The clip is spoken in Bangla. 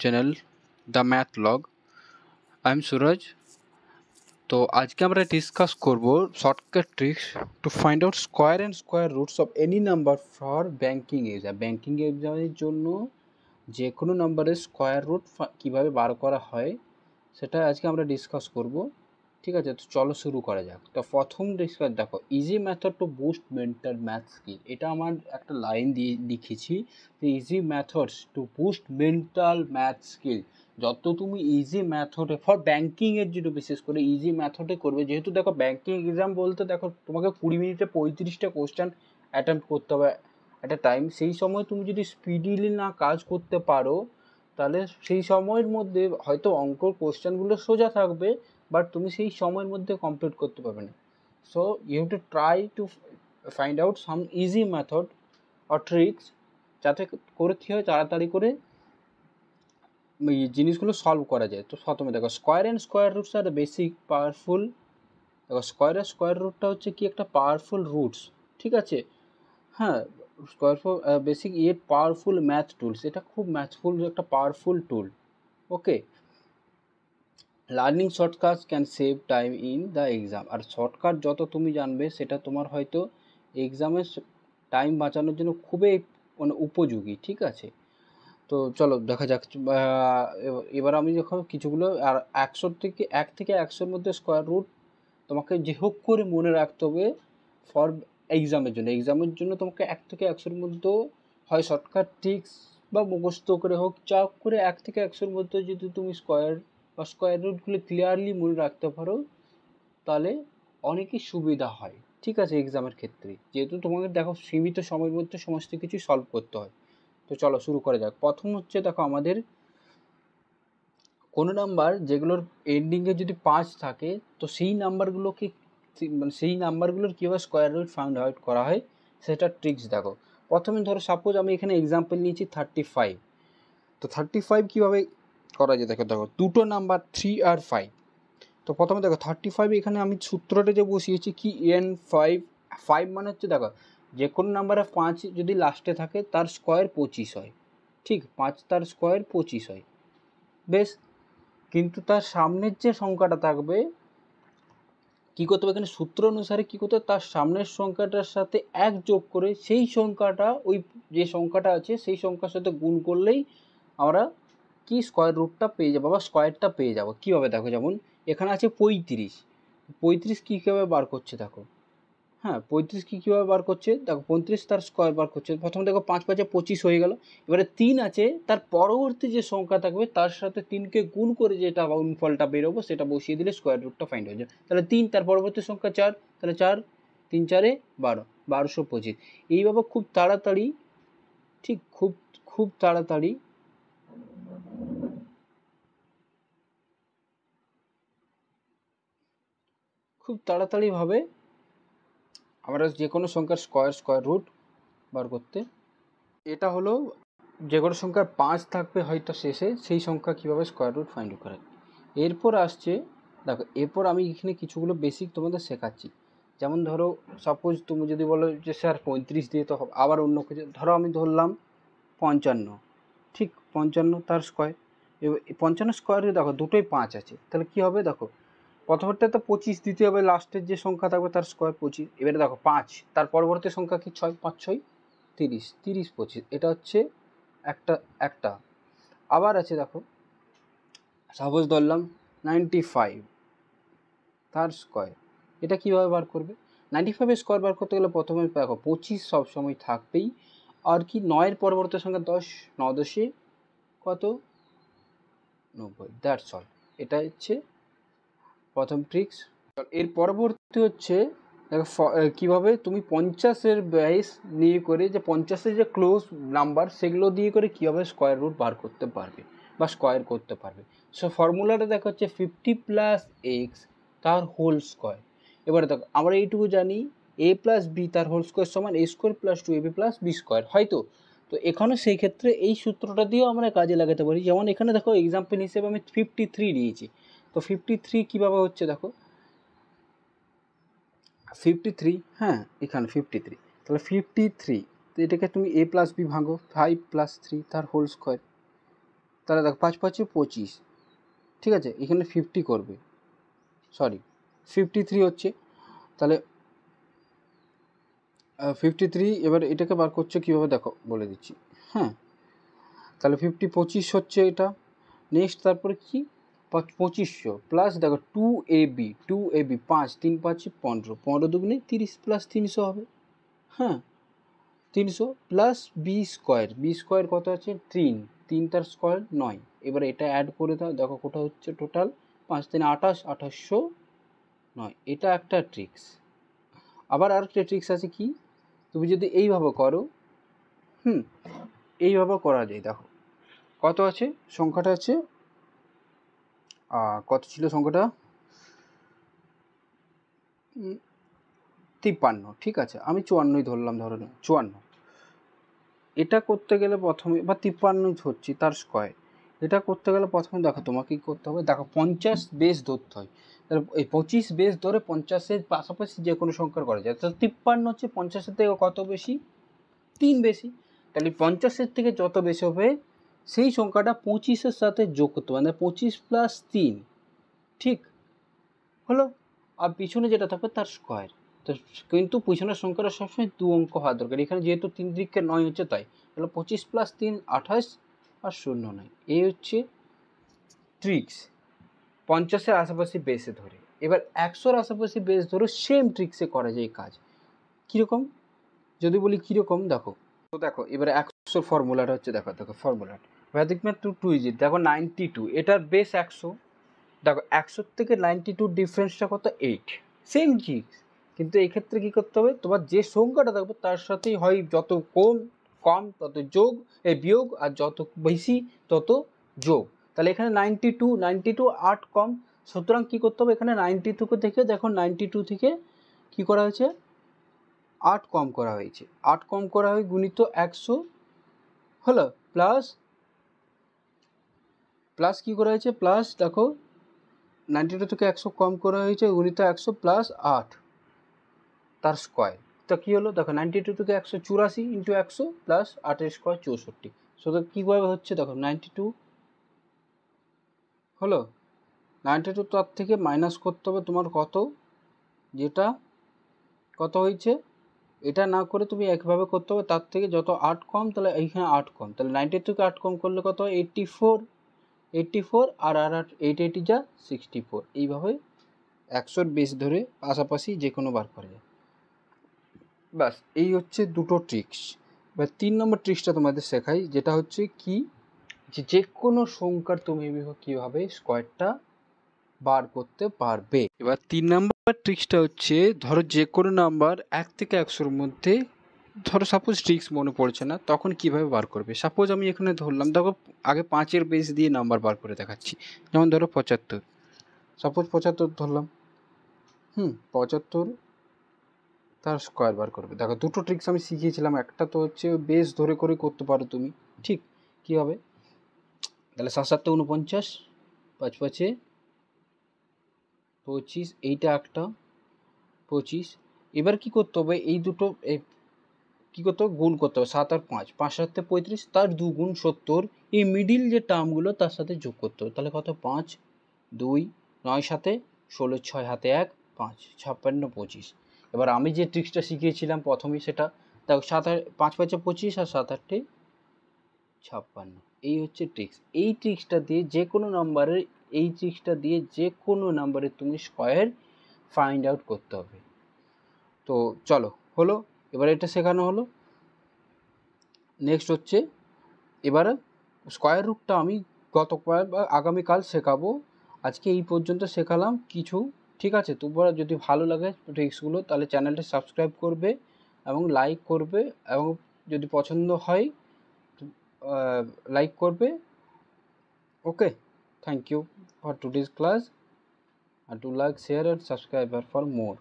Channel the math log. I am Suraj. তো আজকে আমরা ডিসকাস করব shortcut tricks two find out square and square roots of any number for banking exam. Banking এক্সামের জন্য যে কোনো নাম্বারের স্কোয়ার রুট কীভাবে বার করা হয় সেটা আজকে আমরা ডিসকাস করব। ঠিক আছে, তো চলো শুরু করা যাক। তো প্রথম ডিসকাস দেখো, easy method two boost mental math skill. এটা আমার একটা লাইন দিয়ে লিখেছি, easy methods two boost mental math skill. যত তুমি ইজি মেথডে ফর ব্যাঙ্কিংয়ের জন্য বিশেষ করে ইজি মেথডে করবে, যেহেতু দেখো ব্যাঙ্কিং এক্সাম বলতে দেখো তোমাকে 20 মিনিটে 35টা কোশ্চেন অ্যাটেম্প্ট করতে হবে অ্যাট এ টাইম। সেই সময় তুমি যদি স্পিডিলি না কাজ করতে পারো তাহলে সেই সময়ের মধ্যে হয়তো অঙ্কর কোশ্চেনগুলো সোজা থাকবে, বাট তুমি সেই সময়ের মধ্যে কমপ্লিট করতে পারবে না। So you have to try to find out some easy method or tricks, যাতে করে কী হয় তাড়াতাড়ি করে জিনিসগুলো সলভ করা যায়। তো প্রথমে দেখো, স্কোয়ার অ্যান্ড স্কোয়ার রুটস আর বেসিক পাওয়ারফুল। দেখো, স্কোয়ার আর স্কোয়ার রুটটা হচ্ছে কি একটা পাওয়ারফুল রুটস, ঠিক আছে। হ্যাঁ, square basic powerful math tools, এটা খুব ম্যাথফুল একটা powerful tool. Okay, learning shortcut can save time in the exam. আর শর্টকাট যত তুমি জানবে সেটা তোমার হয়তো এক্সামের টাইম বাঁচানোর জন্য খুবই মানে উপযোগী, ঠিক আছে। তো চলো দেখা যাক। এবার আমি যখন কিছুগুলো আর 1 থেকে 100-র মধ্যে স্কোয়ার রুট তোমাকে যে হোক করে মনে রাখতে হবে ফর এক্সামের জন্য তোমাকে 1 থেকে 100-র মধ্যে হয় শর্টকাট ট্রিক্স বা মুখস্থ করে হোক, যা করে 1 থেকে 100-র মধ্যে যদি তুমি স্কোয়ার বা স্কোয়ার রুটগুলো ক্লিয়ারলি মনে রাখতে পারো তাহলে অনেকই সুবিধা হয়, ঠিক আছে, এক্সামের ক্ষেত্রে। যেহেতু তোমাকে দেখো সীমিত সময়ের মধ্যে সমস্ত কিছু সলভ করতে হয়। তো চলো শুরু করা যাক। প্রথম হচ্ছে দেখো, আমাদের কোনো নাম্বার যেগুলোর এন্ডিংয়ে যদি 5 থাকে তো সেই নাম্বারগুলোকে মানে সেই নাম্বারগুলোর কীভাবে স্কোয়ার রুট ফাইন্ড আউট করা হয় সেটা ট্রিক্স দেখো। প্রথমে ধরো সাপোজ আমি এখানে এক্সাম্পল নিয়েছি 35। তো 35 কীভাবে করা যায় দেখো, দুটো নাম্বার 3 আর 5। তো প্রথমে দেখো 35 এখানে আমি সূত্রটা যে বসিয়েছি কি n5 মানে হচ্ছে দেখো যে কোনো নাম্বারে 5 যদি লাস্টে থাকে তার স্কোয়ার 25 হয়, ঠিক, 5 তার স্কোয়ার 25 হয়, বেশ। কিন্তু তার সামনের যে সংখ্যাটা থাকবে কী করতে হবে এখানে সূত্র অনুসারে কী করতে হবে, তার সামনের সংখ্যাটার সাথে 1 যোগ করে সেই সংখ্যাটা ওই যে সংখ্যাটা আছে সেই সংখ্যার সাথে গুণ করলেই আমরা কি স্কোয়ার রুটটা পেয়ে যাবো বা স্কোয়ারটা পেয়ে যাবো। কীভাবে দেখো, যেমন এখানে আছে 35 কীভাবে বার করছে দেখো। হ্যাঁ, 35 কীভাবে বার করছে দেখো, 35 তার স্কোয়ার বার করছে। প্রথমে দেখো 5 5 25 হয়ে গেল। এবারে 3 আছে, তার পরবর্তী যে সংখ্যা থাকবে তার সাথে 3কে গুণ করে যেটা গুণফলটা বেরোবো সেটা বসিয়ে দিলে স্কোয়ার রুটটা ফাইন্ড হয়ে যায়। তাহলে 3, তার পরবর্তী সংখ্যা 4, তাহলে 4 3 4 12, 1225। এইভাবে খুব তাড়াতাড়ি, ঠিক, খুব তাড়াতাড়িভাবে আমরা যে কোনো সংখ্যার স্কোয়ার রুট বার করতে। এটা হলো যে কোনো সংখ্যার 5 থাকবে হয়তো শেষে, সেই সংখ্যা কীভাবে স্কোয়ার রুট ফাইন্ড করে। এরপর আসছে দেখো, এরপর আমি এখানে কিছুগুলো বেসিক তোমাদের শেখাচ্ছি। যেমন ধরো সাপোজ তুমি যদি বলো যে স্যার 35 দিয়ে তো হবে, আবার অন্য কিছু ধরো, আমি ধরলাম 55, ঠিক, 55 তার স্কোয়ার। এবার 55 স্কোয়ারে দেখো দুটোই 5 আছে, তাহলে কী হবে দেখো, প্রথমটা তো 25 দিতে হবে, লাস্টের যে সংখ্যা থাকবে তার স্কোয়ার 25। এবারে দেখো 5, তার পরবর্তী সংখ্যা কি 6, 5 6 30, 30 25, এটা হচ্ছে একটা। আবার আছে দেখো, সাপোজ ধরলাম 95 তার স্কোয়ার, এটা কীভাবে বার করবে? 95 স্কোয়ার বার করতে গেলে প্রথমে দেখো 25 সবসময় থাকবেই, আর কি 9-এর পরবর্তী সংখ্যা 10, 9 10 কত 90, দ্যাটস অল। এটা হচ্ছে প্রথম ট্রিক্স। এর পরবর্তী হচ্ছে দেখো কীভাবে তুমি 50-এর বেস নিয়ে করে যে 50-এর যে ক্লোজ নাম্বার সেগুলো দিয়ে করে কীভাবে স্কোয়ার রুট বার করতে পারবে বা স্কোয়ার করতে পারবে। সো ফর্মুলাটা দেখা হচ্ছে 50 + x তার হোল স্কোয়ার। এবারে দেখো আমরা এইটুকু জানি a + b তার হোল স্কোয়ার সমান a² + 2ab + b স্কোয়ার, হয়তো। তো এখানে সেই ক্ষেত্রে এই সূত্রটা দিয়েও আমরা কাজে লাগাতে পারি। যেমন এখানে দেখো এক্সাম্পল হিসেবে আমি 53 নিয়েছি। তো 53 কীভাবে হচ্ছে দেখো, 53, হ্যাঁ এখানে 53, তাহলে 53, তো এটাকে তুমি a + b ভাঙো, 5 + 3 তার হোল স্কোয়ার, তাহলে দেখো 5 5 25, ঠিক আছে, এখানে 50 করবে, সরি 53 হচ্ছে, তাহলে 53। এবার এটাকে বার করছে কীভাবে দেখো বলে দিচ্ছি, হ্যাঁ। তাহলে 50 25 হচ্ছে এটা। নেক্সট তারপরে কি 2500 প্লাস দেখো 2ab 5 3 5 15, 15 দুগুণে 30 প্লাস 300 হবে, হ্যাঁ 300 প্লাস বি স্কোয়ার কত আছে 3, 3 তার স্কোয়ার 9। এবার এটা অ্যাড করে দাও, দেখো কোটা হচ্ছে টোটাল 5 3 28, 2809। এটা একটা ট্রিক্স। আবার আরেকটা ট্রিক্স আছে কি, তুমি যদি এইভাবে করো, এইভাবে করা যায়। দেখো কত আছে সংখ্যাটা আছে, কত ছিল সংখ্যাটা 53, ঠিক আছে, আমি 54ই ধরলাম, ধরো 54। এটা করতে গেলে প্রথমে, বা 53 হচ্ছে তার স্কোয়ার, এটা করতে গেলে প্রথমে দেখো তোমাকে কী করতে হবে, দেখো 50 বেস ধরতে হয়। তাহলে এই 25 বেস ধরে 50-এর পাশাপাশি যে কোনো সংখ্যার করা যায়। তাহলে 53 হচ্ছে 50-এর থেকে কত বেশি, 3 বেশি। তাহলে 50-এর থেকে যত বেশি হবে সেই সংখ্যাটা 25-এর সাথে যোগ করতে হবে, মানে 25 প্লাস 3, ঠিক হলো। আর পিছনে যেটা থাকবে তার স্কোয়ার। তো কিন্তু পিছনের সংখ্যাটা সবসময় 2 অঙ্ক হওয়া দরকার। এখানে যেহেতু 3 দিকে 9 হচ্ছে তাই, তাহলে 25 প্লাস 3 28 আর 0 9। এই হচ্ছে ট্রিক্স 50-এর আশেপাশে বেসে ধরে। এবার 100-র আশেপাশে বেস ধরে সেম ট্রিক্সে করা যায় কাজ। কীরকম যদি বলি, কীরকম দেখো, তো দেখো এবারে 100 ফর্মুলাটা হচ্ছে, দেখো দেখো ফর্মুলাটা ভ্যাদিকম্যাথ 2 ইজি। দেখো 92, এটার বেস 100, দেখো 100 থেকে 92 ডিফারেন্সটা কত 8, সেম ট্রিক্স। কিন্তু এই ক্ষেত্রে কী করতে হবে, তোমার যে সংখ্যাটা থাকবে তার সাথেই হয় যত কম তত যোগ, বিয়োগ, আর যত বেশি তত যোগ। তাহলে এখানে 92 8 কম, সুতরাং কী করতে হবে, এখানে 92 থেকে দেখো 92 থেকে কী করা হয়েছে 8 কম করা হয়েছে, 8 কম করা হয় গুণিত 100 হলো, প্লাস কী করা হয়েছে, প্লাস দেখো 92 থেকে 100 কম করা হয়েছে গুণিত 100 প্লাস 8 তার স্কোয়ার। তো কী হলো দেখো 92 থেকে 184 ইন্টু 100 প্লাস 8-এর স্কোয়ার 64। সুতরাং কীভাবে হচ্ছে দেখো 92 হলো, 92 তার থেকে মাইনাস করতে হবে তোমার কত, যেটা কত হয়েছে, এটা না করে তুমি একভাবে করতে হবে, তার থেকে যত 8 কম তাহলে এইখানে 8 কম, তাহলে 90 থেকে 8 কম করলে কত হয় 84 আর 8 যা 64। এইভাবে 100-র বেস ধরে পাশাপাশি যে কোনো বার করা যায়। ব্যাস এই হচ্ছে দুটো ট্রিক্স। এবার 3 নম্বর ট্রিক্সটা তোমাদের শেখাই, যেটা হচ্ছে কি, যে কোনো সংখ্যার তুমি কীভাবে স্কোয়ারটা বার করতে পারবে। এবার 3 নম্বর ট্রিক্সটা হচ্ছে, ধরো যে কোনো নাম্বার 1 থেকে 100-র মধ্যে, ধরো সাপোজ ট্রিক্স মনে পড়ছে না, তখন কিভাবে বার করবে। সাপোজ আমি এখানে ধরলাম, দেখো আগে 5-এর বেস দিয়ে নাম্বার বার করে দেখাচ্ছি। যেমন ধরো 75, সাপোজ 75 ধরলাম, 75 তার স্কোয়ার বার করবে। দেখো দুটো ট্রিক্স আমি শিখিয়েছিলাম, একটা তো হচ্ছে বেস ধরে করে করতে পারো তুমি, ঠিক কী হবে, তাহলে 7 7 49, 5 5 25, এইটা একটা 25। এবার কী করতে হবে, এই দুটো কী করতে হবে, গুণ করতে হবে, 7 আর 5, 5 7 35, তার 2 গুণ 70, এই মিডিল যে টার্মগুলো তার সাথে যোগ করতে হবে। তাহলে কত 5 2 9 7 16 6 হাতে 1 5 56 25। এবার আমি যে ট্রিক্সটা শিখিয়েছিলাম প্রথমেই, সেটা দেখো 5 5 25 আর 7 8 56। এই হচ্ছে ট্রিক্স। এই ট্রিক্সটা দিয়ে যে কোনো নাম্বারে তুমি স্কোয়ার ফাইন্ড আউট করতে হবে। তো চলো হলো, এবার এটা শেখানো হলো। নেক্সট হচ্ছে এবারে স্কোয়ার রুটটা আমি গতকাল বা আগামীকাল শেখাবো। আজকে এই পর্যন্ত শেখালাম কিছু, ঠিক আছে। তোমরা যদি ভালো লাগে ট্রিক্সগুলো তাহলে চ্যানেলটা সাবস্ক্রাইব করবে এবং লাইক করবে, এবং যদি পছন্দ হয় লাইক করবে। Okay, thank you for today's class, and to like, share and subscribe for more.